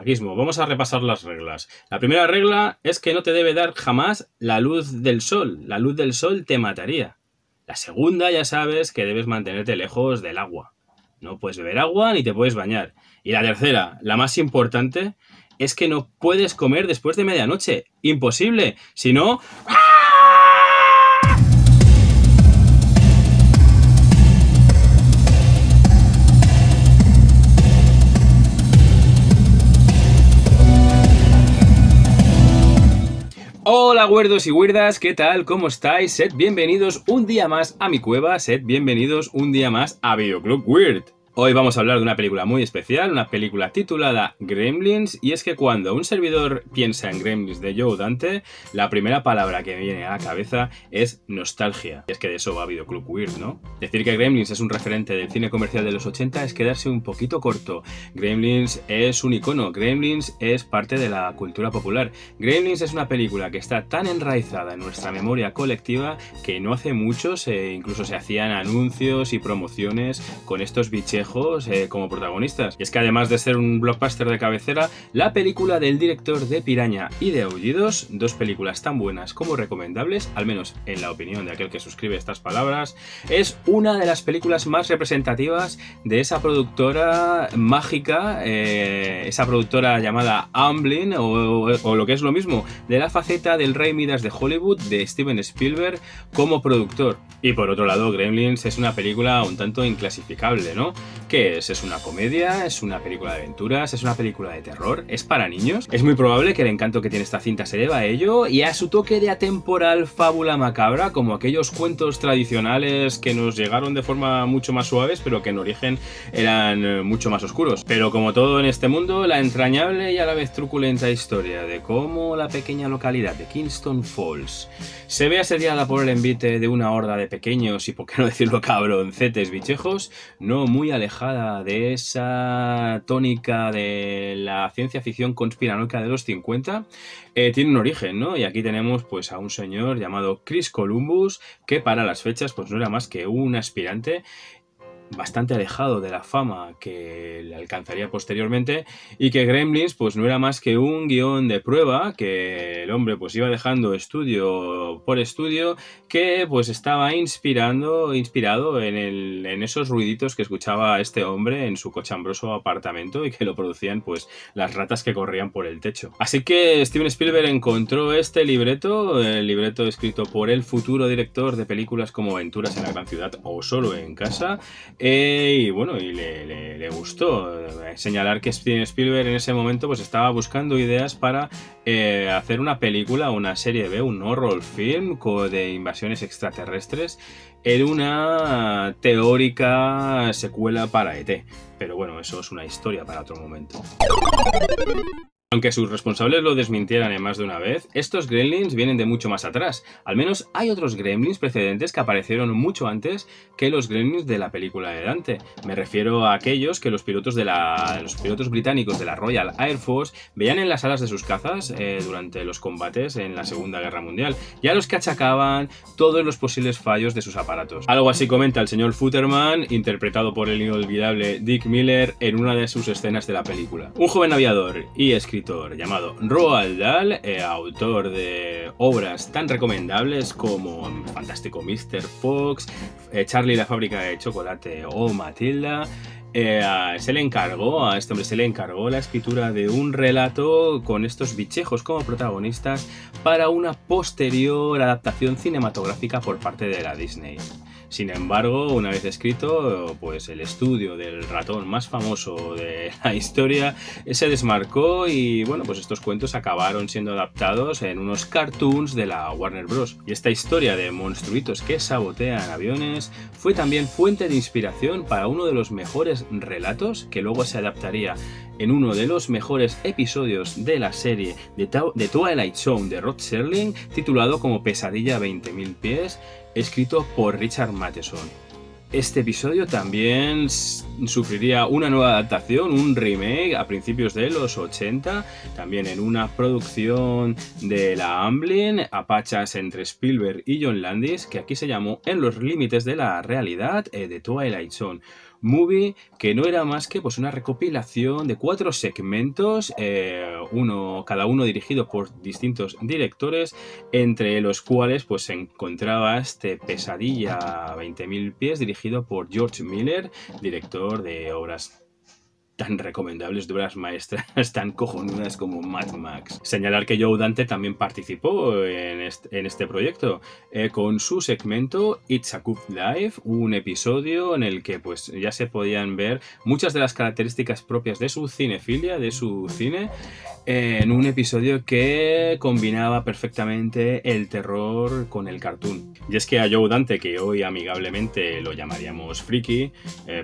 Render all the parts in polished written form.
Vamos a repasar las reglas. La primera regla es que no te debe dar jamás la luz del sol. La luz del sol te mataría. La segunda, ya sabes que debes mantenerte lejos del agua. No puedes beber agua ni te puedes bañar. Y la tercera, la más importante, es que no puedes comer después de medianoche. Imposible. Si no... Hola huerdos y huerdas, ¿qué tal? ¿Cómo estáis? Sed bienvenidos un día más a mi cueva, sed bienvenidos un día más a Videoclub Weird. Hoy vamos a hablar de una película muy especial, una película titulada Gremlins, y es que cuando un servidor piensa en Gremlins de Joe Dante, la primera palabra que me viene a la cabeza es nostalgia. Y es que de eso va Videoclub Weird, ¿no? Decir que Gremlins es un referente del cine comercial de los 80 es quedarse un poquito corto. Gremlins es un icono, Gremlins es parte de la cultura popular. Gremlins es una película que está tan enraizada en nuestra memoria colectiva que no hace mucho incluso se hacían anuncios y promociones con estos bichejos como protagonistas. Y es que además de ser un blockbuster de cabecera, la película del director de Piraña y de Aullidos, dos películas tan buenas como recomendables, al menos en la opinión de aquel que suscribe estas palabras, es una de las películas más representativas de esa productora mágica, esa productora llamada Amblin, o lo que es lo mismo, de la faceta del Rey Midas de Hollywood, de Steven Spielberg como productor. Y por otro lado, Gremlins es una película un tanto inclasificable, ¿no? ¿Qué es? ¿Es una comedia? ¿Es una película de aventuras? ¿Es una película de terror? ¿Es para niños? Es muy probable que el encanto que tiene esta cinta se deba a ello y a su toque de atemporal fábula macabra, como aquellos cuentos tradicionales que nos llegaron de forma mucho más suaves, pero que en origen eran mucho más oscuros. Pero como todo en este mundo, la entrañable y a la vez truculenta historia de cómo la pequeña localidad de Kingston Falls se ve asediada por el envite de una horda de pequeños y, por qué no decirlo, cabroncetes bichejos, no muy alejada de esa tónica de la ciencia ficción conspiranoica de los 50, tiene un origen, ¿no? Y aquí tenemos pues a un señor llamado Chris Columbus, que para las fechas pues no era más que un aspirante bastante alejado de la fama que le alcanzaría posteriormente, y que Gremlins pues no era más que un guión de prueba que el hombre pues iba dejando estudio por estudio, que pues estaba inspirado en esos ruiditos que escuchaba este hombre en su cochambroso apartamento y que lo producían pues las ratas que corrían por el techo. Así que Steven Spielberg encontró este libreto, el libreto escrito por el futuro director de películas como Aventuras en la Gran Ciudad o Solo en Casa, y bueno, y le gustó. Señalar que Steven Spielberg en ese momento pues estaba buscando ideas para hacer una película, una serie B, un horror film de invasiones extraterrestres en una teórica secuela para ET. Pero bueno, eso es una historia para otro momento. Aunque sus responsables lo desmintieran en más de una vez, estos Gremlins vienen de mucho más atrás. Al menos hay otros Gremlins precedentes que aparecieron mucho antes que los Gremlins de la película de Dante. Me refiero a aquellos que los pilotos británicos de la Royal Air Force veían en las alas de sus cazas durante los combates en la Segunda Guerra Mundial, y a los que achacaban todos los posibles fallos de sus aparatos. Algo así comenta el señor Futterman, interpretado por el inolvidable Dick Miller en una de sus escenas de la película. Un joven aviador y escritor llamado Roald Dahl, autor de obras tan recomendables como Fantástico Mr. Fox, Charlie y la fábrica de chocolate o Matilda, a este hombre se le encargó la escritura de un relato con estos bichejos como protagonistas para una posterior adaptación cinematográfica por parte de la Disney. Sin embargo, una vez escrito, pues el estudio del ratón más famoso de la historia se desmarcó y bueno, pues estos cuentos acabaron siendo adaptados en unos cartoons de la Warner Bros. Y esta historia de monstruitos que sabotean aviones fue también fuente de inspiración para uno de los mejores relatos que luego se adaptaría en uno de los mejores episodios de la serie de Twilight Zone de Rod Serling, titulado como Pesadilla a 20.000 pies, escrito por Richard Matheson. Este episodio también sufriría una nueva adaptación, un remake a principios de los 80, también en una producción de la Amblin, a pachas entre Spielberg y John Landis, que aquí se llamó En los límites de la realidad, de Twilight Zone. Movie, que no era más que pues una recopilación de 4 segmentos, cada uno dirigido por distintos directores, entre los cuales pues se encontraba este Pesadilla a 20.000 pies, dirigido por George Miller, director de obras tan recomendables, de obras maestras tan cojonudas como Mad Max. Señalar que Joe Dante también participó en este proyecto con su segmento It's a Good Life, un episodio en el que pues ya se podían ver muchas de las características propias de su cinefilia, de su cine, en un episodio que combinaba perfectamente el terror con el cartoon. Y es que a Joe Dante, que hoy amigablemente lo llamaríamos friki,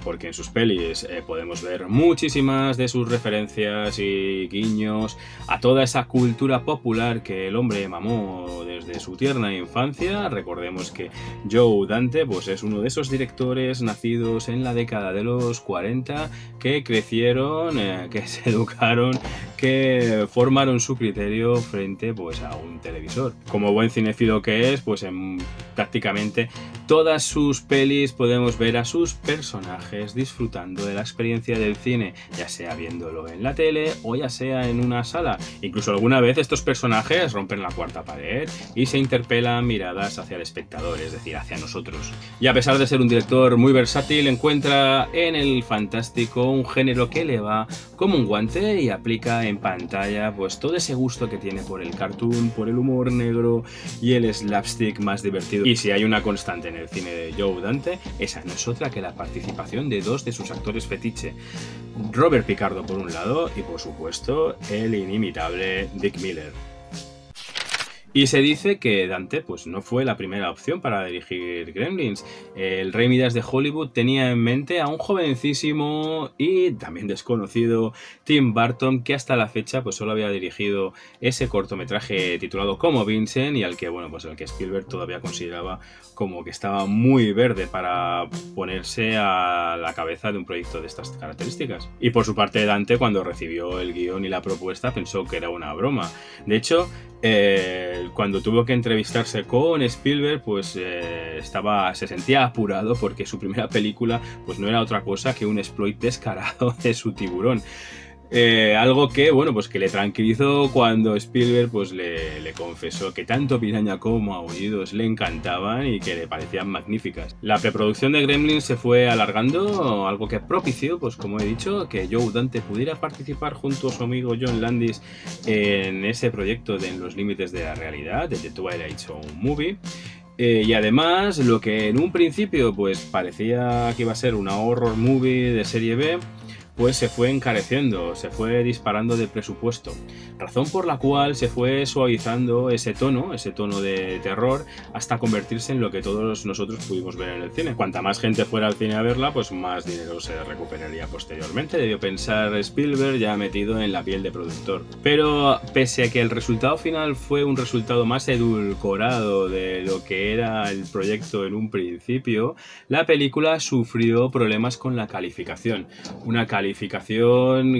porque en sus pelis podemos ver muchísimas de sus referencias y guiños a toda esa cultura popular que el hombre mamó desde su tierna infancia. Recordemos que Joe Dante pues es uno de esos directores nacidos en la década de los 40 que crecieron, que se educaron, que formaron su criterio frente pues a un televisor. Como buen cinéfilo que es, pues en prácticamente todas sus pelis podemos ver a sus personajes disfrutando de la experiencia del cine, ya sea viéndolo en la tele o ya sea en una sala. Incluso alguna vez estos personajes rompen la cuarta pared y se interpelan miradas hacia el espectador, es decir, hacia nosotros. Y a pesar de ser un director muy versátil, encuentra en el fantástico un género que le va como un guante y aplica en pantalla pues todo ese gusto que tiene por el cartoon, por el humor negro y el slapstick más divertido. Y si hay una constante en el cine de Joe Dante, esa no es otra que la participación de dos de sus actores fetiche, Robert Picardo por un lado y por supuesto el inimitable Dick Miller. Y se dice que Dante pues, no fue la primera opción para dirigir Gremlins. El Rey Midas de Hollywood tenía en mente a un jovencísimo y también desconocido Tim Burton, que hasta la fecha pues, solo había dirigido ese cortometraje titulado Como Vincent, y al que, bueno, pues, el que Spielberg todavía consideraba como que estaba muy verde para ponerse a la cabeza de un proyecto de estas características. Y por su parte Dante, cuando recibió el guión y la propuesta, pensó que era una broma. De hecho, cuando tuvo que entrevistarse con Spielberg, pues se sentía apurado porque su primera película pues no era otra cosa que un exploit descarado de su tiburón. Algo que, bueno, pues que le tranquilizó cuando Spielberg pues le confesó que tanto Piraña como Aullidos le encantaban y que le parecían magníficas. La preproducción de Gremlins se fue alargando, algo que propició, pues como he dicho, que Joe Dante pudiera participar junto a su amigo John Landis en ese proyecto de En los límites de la realidad, de The Twilight Zone Movie. Y además, lo que en un principio pues parecía que iba a ser una horror movie de serie B, pues se fue encareciendo, se fue disparando de presupuesto, razón por la cual se fue suavizando ese tono de terror, hasta convertirse en lo que todos nosotros pudimos ver en el cine. Cuanta más gente fuera al cine a verla, pues más dinero se recuperaría posteriormente, debió pensar Spielberg, ya metido en la piel de productor. Pero pese a que el resultado final fue un resultado más edulcorado de lo que era el proyecto en un principio, la película sufrió problemas con la calificación. Una calificación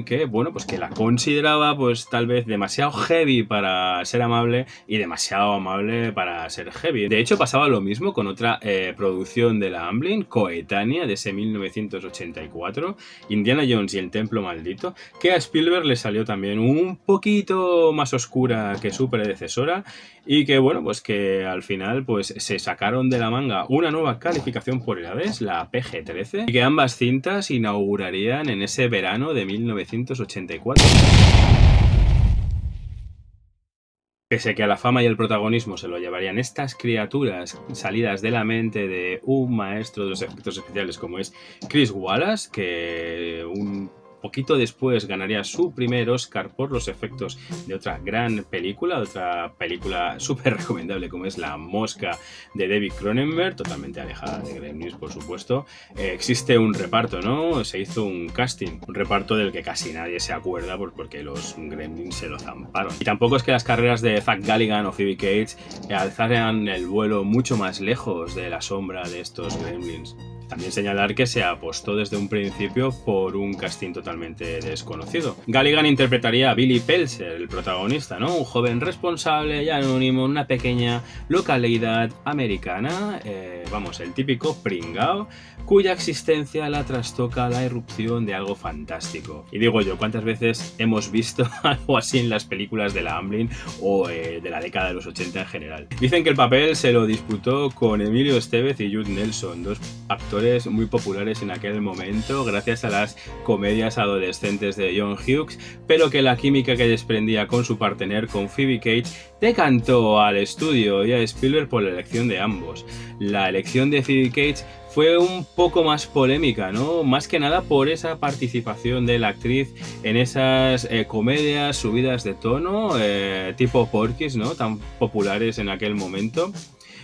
que, bueno, pues que la consideraba pues tal vez demasiado heavy para ser amable y demasiado amable para ser heavy. De hecho, pasaba lo mismo con otra producción de la Amblin, coetánea de ese 1984, Indiana Jones y el Templo Maldito, que a Spielberg le salió también un poquito más oscura que su predecesora y que, bueno, pues que al final pues se sacaron de la manga una nueva calificación por edades, la PG-13, y que ambas cintas inaugurarían en ese verano de 1984. Pese a que a la fama y el protagonismo se lo llevarían estas criaturas salidas de la mente de un maestro de los efectos especiales como es Chris Wallace, que un poquito después ganaría su primer Oscar por los efectos de otra gran película, otra película súper recomendable como es La Mosca de David Cronenberg, totalmente alejada de Gremlins, por supuesto. Existe un reparto, ¿no? Se hizo un casting, un reparto del que casi nadie se acuerda porque los Gremlins se lo zamparon. Y tampoco es que las carreras de Zach Galligan o Phoebe Cates alzaran el vuelo mucho más lejos de la sombra de estos Gremlins. También señalar que se apostó desde un principio por un casting totalmente desconocido. Galligan interpretaría a Billy Peltzer, el protagonista, ¿no? Un joven responsable y anónimo en una pequeña localidad americana, vamos, el típico pringao, cuya existencia la trastoca la irrupción de algo fantástico. Y digo yo, ¿cuántas veces hemos visto algo así en las películas de la Amblin o de la década de los 80 en general? Dicen que el papel se lo disputó con Emilio Estevez y Jude Nelson, dos actores muy populares en aquel momento gracias a las comedias adolescentes de John Hughes, pero que la química que desprendía con su partner, con Phoebe Cates, decantó al estudio y a Spielberg por la elección de ambos. La elección de Phoebe Cates fue un poco más polémica, ¿no? Más que nada por esa participación de la actriz en esas comedias subidas de tono, tipo Porky's, ¿no? Tan populares en aquel momento.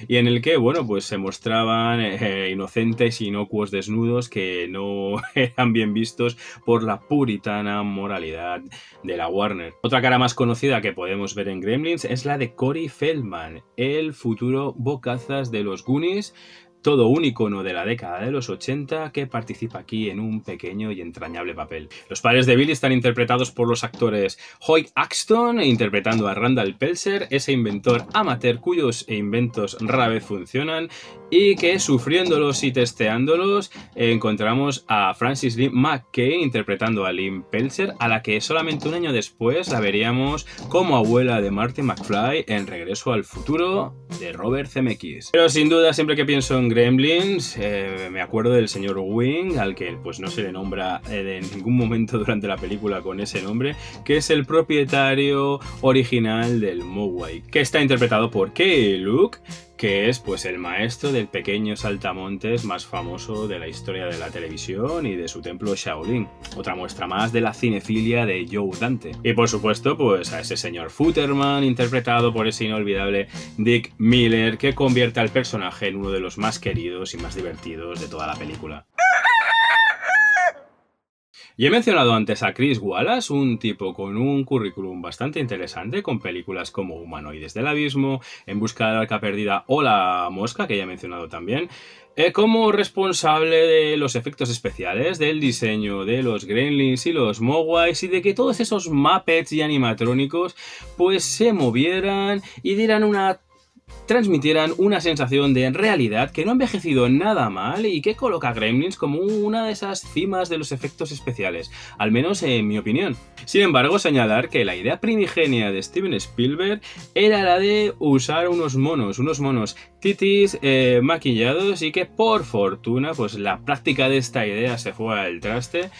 Y en el que, bueno, pues se mostraban inocentes y inocuos desnudos que no eran bien vistos por la puritana moralidad de la Warner. Otra cara más conocida que podemos ver en Gremlins es la de Corey Feldman, el futuro bocazas de los Goonies, todo un icono de la década de los 80 que participa aquí en un pequeño y entrañable papel. Los padres de Billy están interpretados por los actores Hoyt Axton, interpretando a Randall Peltzer, ese inventor amateur cuyos inventos rara vez funcionan y que, sufriéndolos y testeándolos, encontramos a Frances Lee McKay interpretando a Lynn Peltzer, a la que solamente un año después la veríamos como abuela de Marty McFly en Regreso al Futuro de Robert Zemeckis. Pero sin duda, siempre que pienso en Gremlins, me acuerdo del señor Wing, al que pues no se le nombra en ningún momento durante la película con ese nombre, que es el propietario original del Mogwai, que está interpretado por K-Luke, que es pues el maestro del pequeño saltamontes más famoso de la historia de la televisión y de su templo Shaolin. Otra muestra más de la cinefilia de Joe Dante. Y por supuesto, pues a ese señor Futterman, interpretado por ese inolvidable Dick Miller, que convierte al personaje en uno de los más queridos y más divertidos de toda la película. Y he mencionado antes a Chris Wallace, un tipo con un currículum bastante interesante, con películas como Humanoides del Abismo, En busca del arca perdida o La mosca, que ya he mencionado también, como responsable de los efectos especiales, del diseño de los Gremlins y los Mogwais, y de que todos esos Muppets y animatrónicos pues se movieran y transmitieran una sensación de realidad que no ha envejecido nada mal y que coloca a Gremlins como una de esas cimas de los efectos especiales, al menos en mi opinión. Sin embargo, señalar que la idea primigenia de Steven Spielberg era la de usar unos monos titis maquillados, y que por fortuna pues la práctica de esta idea se fue al traste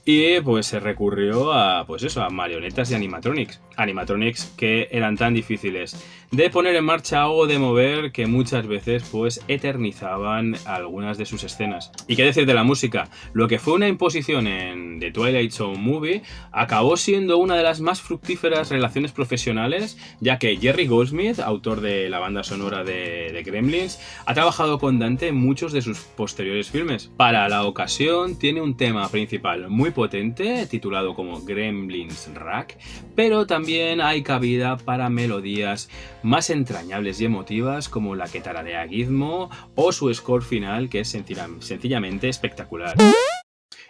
y pues se recurrió a marionetas y animatronics que eran tan difíciles de poner en marcha o de mover que muchas veces pues eternizaban algunas de sus escenas. Y qué decir de la música, lo que fue una imposición en The Twilight Zone Movie acabó siendo una de las más fructíferas relaciones profesionales, ya que Jerry Goldsmith, autor de la banda sonora de Gremlins, ha trabajado con Dante en muchos de sus posteriores filmes. Para la ocasión tiene un tema principal muy potente, titulado como Gremlins Rack, pero también hay cabida para melodías más entrañables y emotivas como la que tararea Gizmo o su score final, que es sencillamente espectacular.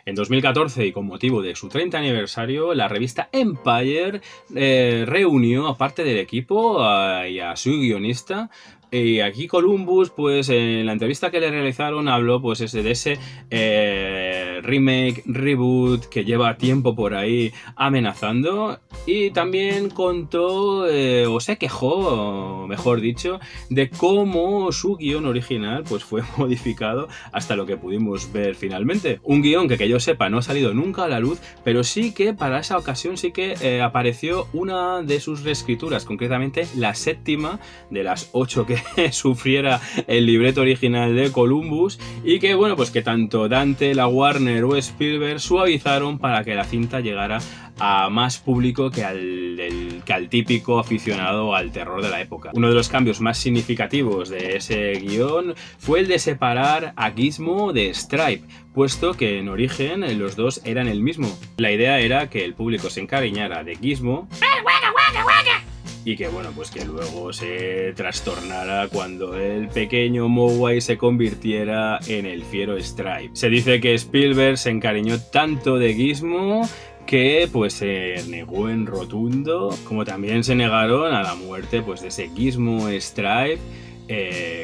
En 2014, y con motivo de su 30 aniversario, la revista Empire reunió a parte del equipo y a su guionista. Y aquí Columbus, pues en la entrevista que le realizaron, habló pues de ese remake, reboot que lleva tiempo por ahí amenazando, y también contó o se quejó, mejor dicho, de cómo su guión original pues fue modificado hasta lo que pudimos ver finalmente. Un guión que yo sepa no ha salido nunca a la luz, pero sí que para esa ocasión sí que apareció una de sus reescrituras, concretamente la séptima de las 8 que sufriera el libreto original de Columbus, y que bueno, pues que tanto Dante, la Warner o Spielberg suavizaron para que la cinta llegara a más público que al típico aficionado al terror de la época. Uno de los cambios más significativos de ese guión fue el de separar a Gizmo de Stripe, puesto que en origen los dos eran el mismo. La idea era que el público se encariñara de Gizmo y que bueno, pues que luego se trastornara cuando el pequeño Mogwai se convirtiera en el fiero Stripe. Se dice que Spielberg se encariñó tanto de Gizmo que pues se negó en rotundo, como también se negaron a la muerte pues de ese Gizmo Stripe,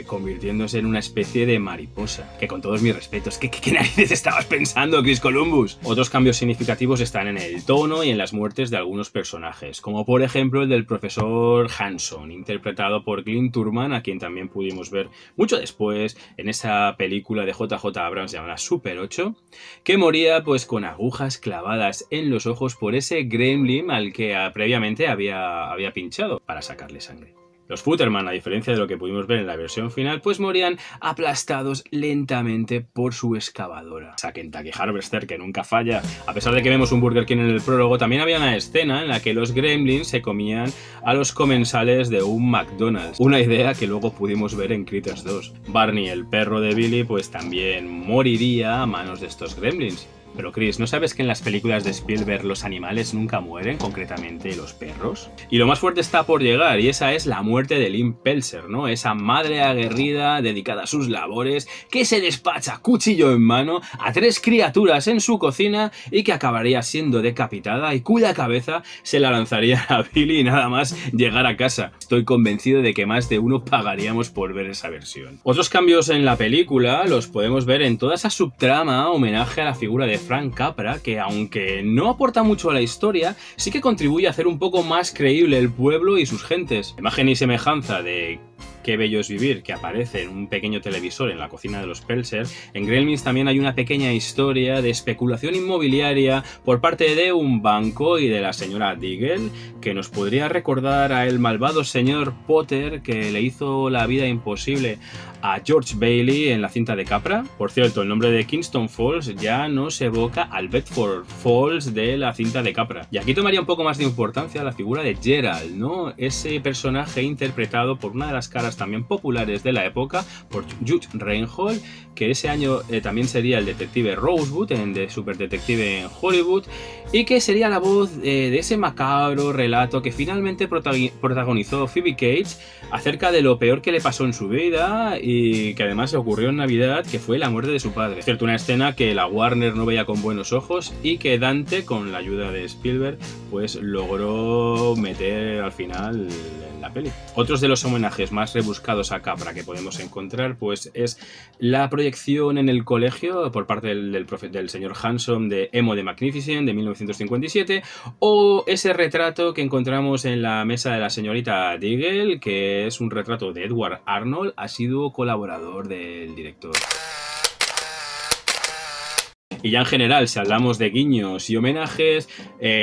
convirtiéndose en una especie de mariposa. Que con todos mis respetos, ¿qué narices estabas pensando, Chris Columbus? Otros cambios significativos están en el tono y en las muertes de algunos personajes, como por ejemplo el del profesor Hanson, interpretado por Clint Turman, a quien también pudimos ver mucho después en esa película de JJ Abrams llamada Super 8, que moría pues con agujas clavadas en los ojos por ese gremlin al que previamente había pinchado para sacarle sangre. Los Futterman, a diferencia de lo que pudimos ver en la versión final, pues morían aplastados lentamente por su excavadora. O sea, Kentucky Harvester, que nunca falla. A pesar de que vemos un Burger King en el prólogo, también había una escena en la que los gremlins se comían a los comensales de un McDonald's. Una idea que luego pudimos ver en Critters 2. Barney, el perro de Billy, pues también moriría a manos de estos gremlins. Pero Chris, ¿no sabes que en las películas de Spielberg los animales nunca mueren, concretamente los perros? Y lo más fuerte está por llegar, y esa es la muerte de Lynn Peltzer, ¿no? Esa madre aguerrida dedicada a sus labores, que se despacha cuchillo en mano a 3 criaturas en su cocina y que acabaría siendo decapitada y cuya cabeza se la lanzaría a Billy nada más llegar a casa. Estoy convencido de que más de uno pagaríamos por ver esa versión. Otros cambios en la película los podemos ver en toda esa subtrama homenaje a la figura de Frank Capra, que aunque no aporta mucho a la historia, sí que contribuye a hacer un poco más creíble el pueblo y sus gentes. Imagen y semejanza de Qué bello es vivir, que aparece en un pequeño televisor en la cocina de los Peltzer, en Gremlins también hay una pequeña historia de especulación inmobiliaria por parte de un banco y de la señora Diggle, que nos podría recordar a el malvado señor Potter que le hizo la vida imposible a George Bailey en la cinta de Capra. Por cierto, el nombre de Kingston Falls ya nos evoca al Bedford Falls de la cinta de Capra. Y aquí tomaría un poco más de importancia la figura de Gerald, ¿no? Ese personaje interpretado por una de las caras también populares de la época, por Judge Reinhold, que ese año también sería el detective Rosewood en The Super Detective en Hollywood, y que sería la voz de ese macabro relato que finalmente protagonizó Phoebe Cates acerca de lo peor que le pasó en su vida y que además le ocurrió en Navidad, que fue la muerte de su padre. Es cierto, una escena que la Warner no veía con buenos ojos y que Dante, con la ayuda de Spielberg, pues logró meter al final en la peli. Otros de los homenajes más rebuscados a Capra que podemos encontrar pues es la proyección en el colegio por parte del señor Hanson de Emo the Magnificent de 1957, o ese retrato que encontramos en la mesa de la señorita Diggle, que es un retrato de Edward Arnold, asiduo colaborador del director. Y ya en general, si hablamos de guiños y homenajes,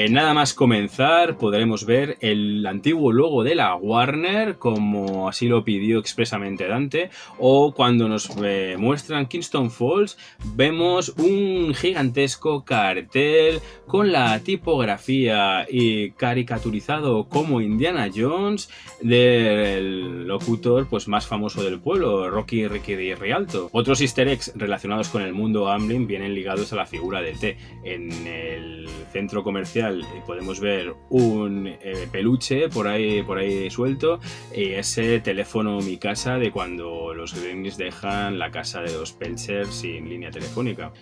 nada más comenzar podremos ver el antiguo logo de la Warner, como así lo pidió expresamente Dante, o cuando nos muestran Kingston Falls, vemos un gigantesco cartel con la tipografía y caricaturizado como Indiana Jones del locutor pues más famoso del pueblo, Ricky Rialto. Otros easter eggs relacionados con el mundo Amblin vienen ligados a la figura de T. En el centro comercial podemos ver un peluche por ahí suelto, y ese teléfono Mi Casa de cuando los Gremlins dejan la casa de los Peltzer sin línea telefónica.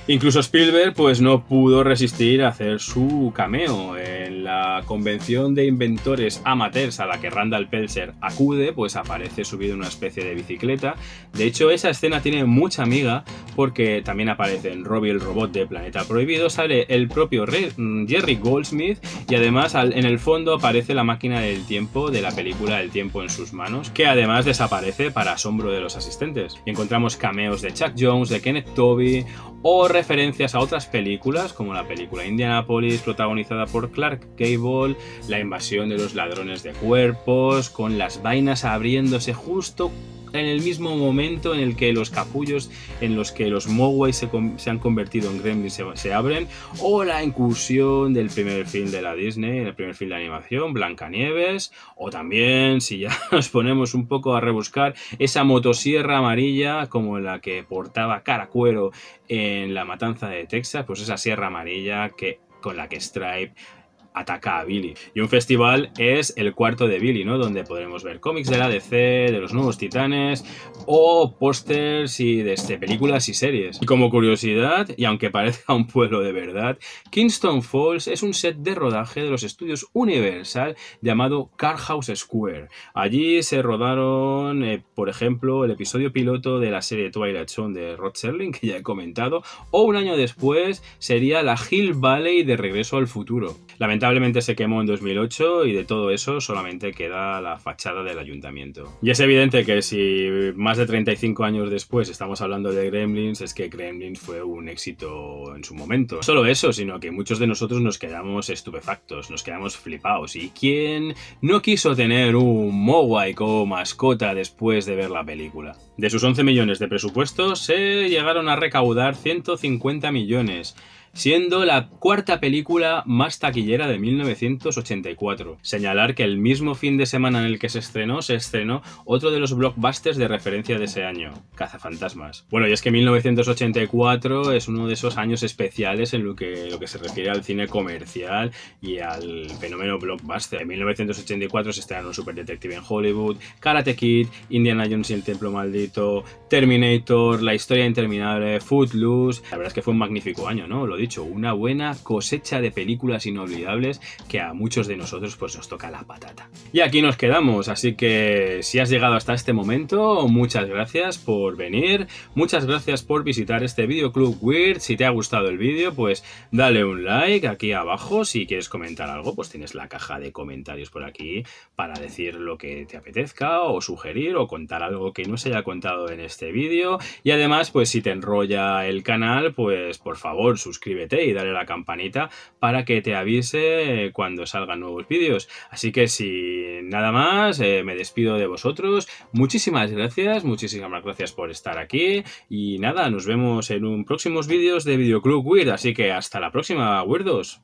Incluso Spielberg pues no pudo resistir a hacer su cameo en la convención de inventores amateurs a la que Randall Peltzer acude, pues aparece subido en una especie de bicicleta. De hecho, esa escena tiene mucha amiga porque también aparecen Robbie el robot de Planeta Prohibido, sale el propio Jerry Goldsmith y además en el fondo aparece la máquina del tiempo de la película El tiempo en sus manos, que además desaparece para asombro de los asistentes. Y encontramos cameos de Chuck Jones, de Kenneth Tobey o referencias a otras películas como la película Indianapolis protagonizada por Clark Gable, la invasión de los ladrones de cuerpos, con las vainas abriéndose justo en el mismo momento en el que los capullos en los que los Mogwai se han convertido en Gremlins se abren, o la incursión del primer film de la Disney, el primer film de animación, Blancanieves, o también, si ya nos ponemos un poco a rebuscar, esa motosierra amarilla como la que portaba Cara Cuero en La Matanza de Texas, pues esa sierra amarilla con la que Stripe ataca a Billy. Y un festival es el cuarto de Billy, ¿no? Donde podremos ver cómics de la DC, de los Nuevos Titanes o pósters y de películas y series. Y como curiosidad, y aunque parezca un pueblo de verdad, Kingston Falls es un set de rodaje de los estudios Universal llamado Carhouse Square. Allí se rodaron, por ejemplo, el episodio piloto de la serie Twilight Zone de Rod Serling, que ya he comentado, o un año después sería la Hill Valley de Regreso al Futuro. Lamentablemente se quemó en 2008 y de todo eso solamente queda la fachada del ayuntamiento. Y es evidente que si más de 35 años después estamos hablando de Gremlins, es que Gremlins fue un éxito en su momento. No solo eso, sino que muchos de nosotros nos quedamos estupefactos, nos quedamos flipados. ¿Y quién no quiso tener un Mogwai como mascota después de ver la película? De sus 11 millones de presupuesto se llegaron a recaudar 150 millones. Siendo la cuarta película más taquillera de 1984. Señalar que el mismo fin de semana en el que se estrenó otro de los blockbusters de referencia de ese año, Cazafantasmas. Bueno, y es que 1984 es uno de esos años especiales en lo que se refiere al cine comercial y al fenómeno blockbuster. En 1984 se estrenaron Super Detective en Hollywood, Karate Kid, Indiana Jones y el Templo Maldito, Terminator, La Historia Interminable, Footloose. La verdad es que fue un magnífico año, ¿no? Lo dicho, una buena cosecha de películas inolvidables que a muchos de nosotros pues nos toca la patata. Y aquí nos quedamos, así que si has llegado hasta este momento, muchas gracias por venir, muchas gracias por visitar este Videoclub Weird. Si te ha gustado el vídeo, pues dale un like aquí abajo. Si quieres comentar algo, pues tienes la caja de comentarios por aquí para decir lo que te apetezca o sugerir o contar algo que no se haya contado en este vídeo. Y además, pues si te enrolla el canal, pues por favor suscríbete y dale a la campanita para que te avise cuando salgan nuevos vídeos. Así que sin nada más, me despido de vosotros. Muchísimas gracias por estar aquí y nada, nos vemos en un próximos vídeos de Videoclub Weird. Así que hasta la próxima, Weirdos.